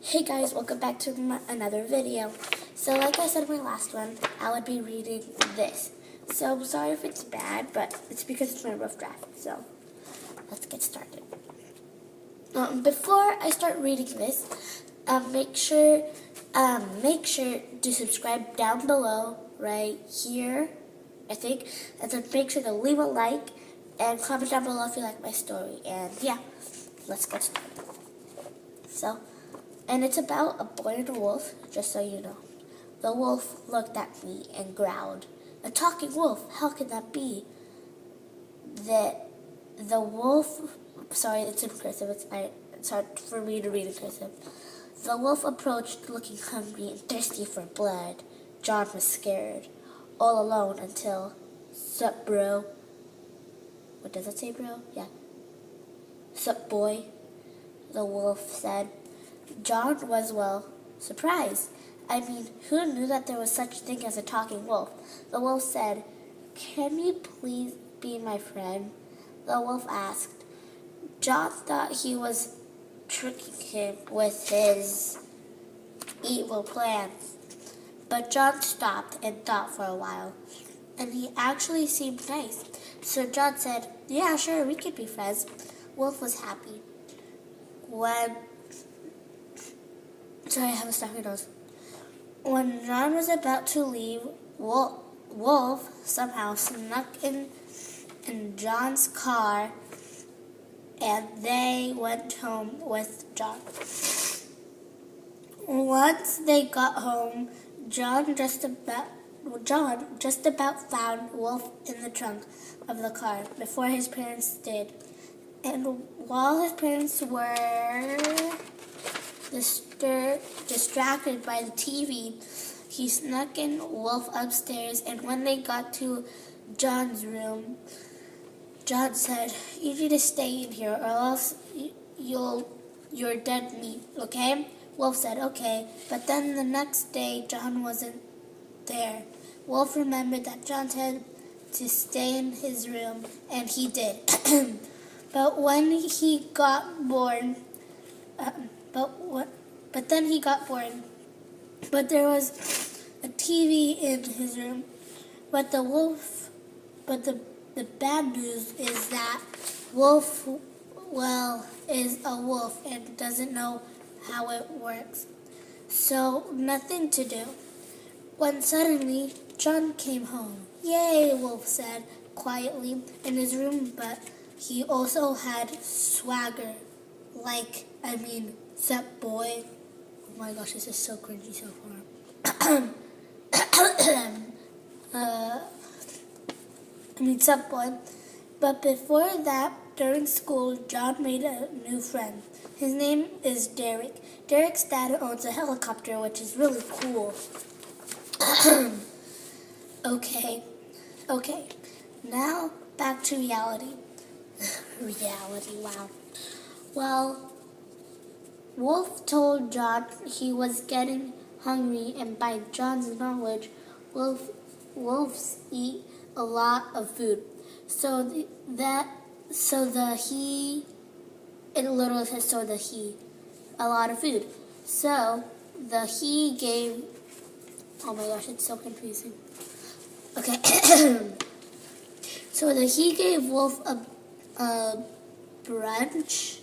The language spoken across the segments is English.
Hey guys, welcome back to another video. So like I said in my last one, I would be reading this. So I'm sorry if it's bad, but it's because it's my rough draft. So let's get started. Before I start reading this, make sure to subscribe down below right here, I think, and then make sure to leave a like and comment down below if you like my story. And yeah, let's get started. And it's about a boy and a wolf, just so you know. The wolf looked at me and growled. A talking wolf, how can that be? The wolf, sorry, it's in cursive, it's hard for me to read in cursive. The wolf approached looking hungry and thirsty for blood. John was scared, all alone until, sup bro? What does it say, bro? Yeah. Sup boy? The wolf said. John was, surprised. I mean, who knew that there was such a thing as a talking wolf? The wolf said, "Can you please be my friend?" The wolf asked. John thought he was tricking him with his evil plans. But John stopped and thought for a while, and he actually seemed nice. So John said, "Yeah, sure, we could be friends." Wolf was happy. Sorry, I have a stuffy nose. When John was about to leave, Wolf somehow snuck in John's car, and they went home with John. Once they got home, John just about found Wolf in the trunk of the car before his parents did. And while his parents were distracted by the TV, he snuck in Wolf upstairs, and when they got to John's room, John said, "You need to stay in here or else you're dead meat, okay?" Wolf said, "Okay," but then the next day, John wasn't there. Wolf remembered that John said to stay in his room, and he did. But he got bored, but there was a TV in his room. But the bad news is that Wolf, is a wolf and doesn't know how it works. So nothing to do. When suddenly John came home. "Yay," Wolf said quietly in his room, but he also had swagger. Sup boy. Oh my gosh, this is so cringy so far. Sup boy. But before that, during school, John made a new friend. His name is Derek. Derek's dad owns a helicopter, which is really cool. Okay. Now back to reality. Reality, wow. Well, Wolf told John he was getting hungry, and by John's knowledge, wolves eat a lot of food. A lot of food. So the he gave. Oh my gosh, it's so confusing. Okay. So he gave Wolf a lunch.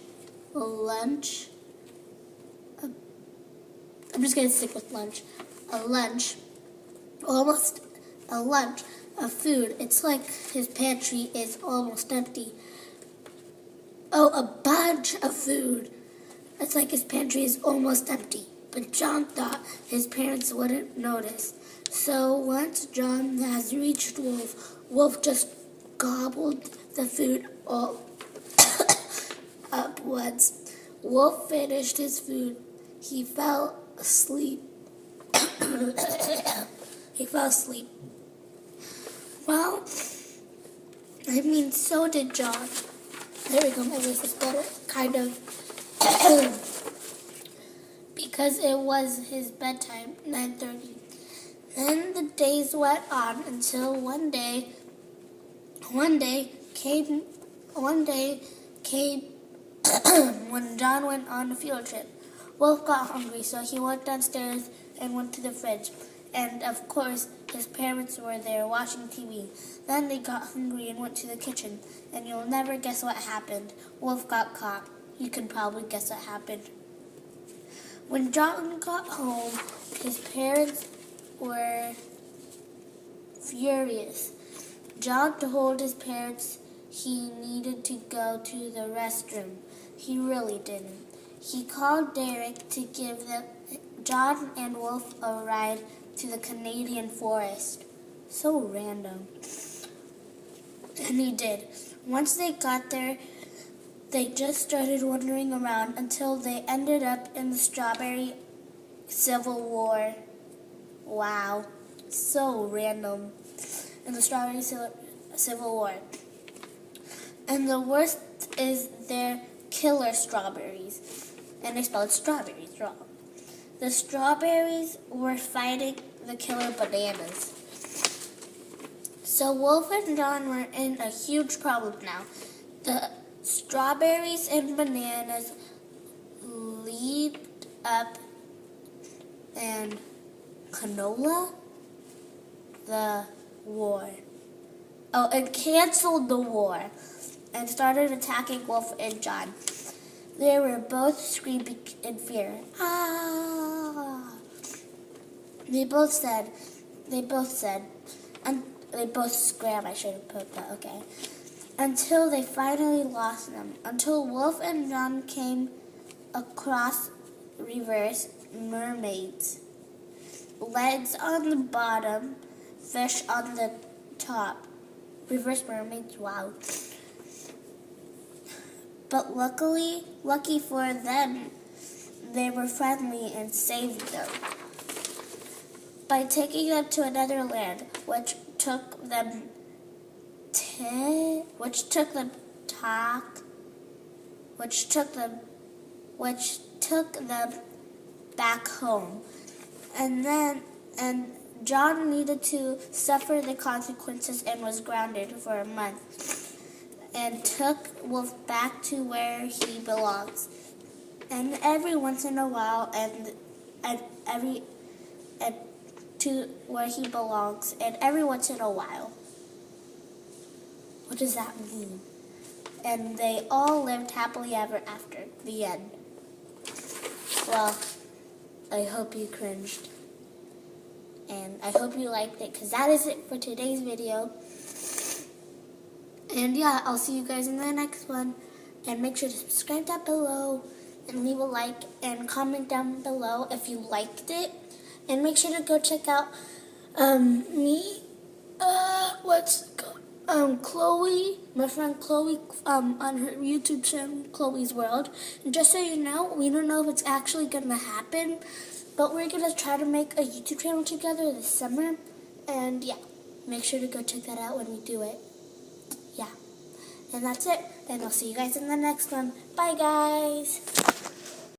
I'm just going to stick with lunch. A lunch of food. It's like his pantry is almost empty. Oh, a bunch of food. It's like his pantry is almost empty. But John thought his parents wouldn't notice. So once John has reached Wolf just gobbled the food all up once. Wolf finished his food. He fell asleep. Well, so did John. There we go, my voice is better, kind of. Because it was his bedtime, 9:30. Then the days went on until one day came when John went on a field trip. Wolf got hungry, so he went downstairs and went to the fridge. And of course, his parents were there watching TV. Then they got hungry and went to the kitchen. And you'll never guess what happened. Wolf got caught. You can probably guess what happened. When John got home, his parents were furious. John told his parents he needed to go to the restroom. He really didn't. He called Derek to give John and Wolf a ride to the Canadian forest. So random. And he did. Once they got there, they just started wandering around until they ended up in the Strawberry Civil War. Wow. So random. In the Strawberry Civil War. And the worst is their killer strawberries. And they spelled strawberries wrong. The strawberries were fighting the killer bananas. So Wolf and John were in a huge problem now. The strawberries and bananas leaped up and canola the war. Oh, and canceled the war and started attacking Wolf and John. They were both screaming in fear. Ah! They both screamed, I should have put that, okay. Until they finally lost them. Until Wolf and John came across reverse mermaids. Legs on the bottom, fish on the top. Reverse mermaids, wow. But lucky for them, they were friendly and saved them by taking them to another land, which took them back home. And John needed to suffer the consequences and was grounded for a month. And took Wolf back to where he belongs. And every once in a while, to where he belongs, and every once in a while. What does that mean? And they all lived happily ever after. The end. Well, I hope you cringed. And I hope you liked it, because that is it for today's video. And yeah, I'll see you guys in the next one. And make sure to subscribe down below and leave a like and comment down below if you liked it. And make sure to go check out Chloe, my friend Chloe, on her YouTube channel, Chloe's World. And just so you know, we don't know if it's actually going to happen, but we're going to try to make a YouTube channel together this summer. And yeah, make sure to go check that out when we do it. Yeah. And that's it. And I'll see you guys in the next one. Bye, guys.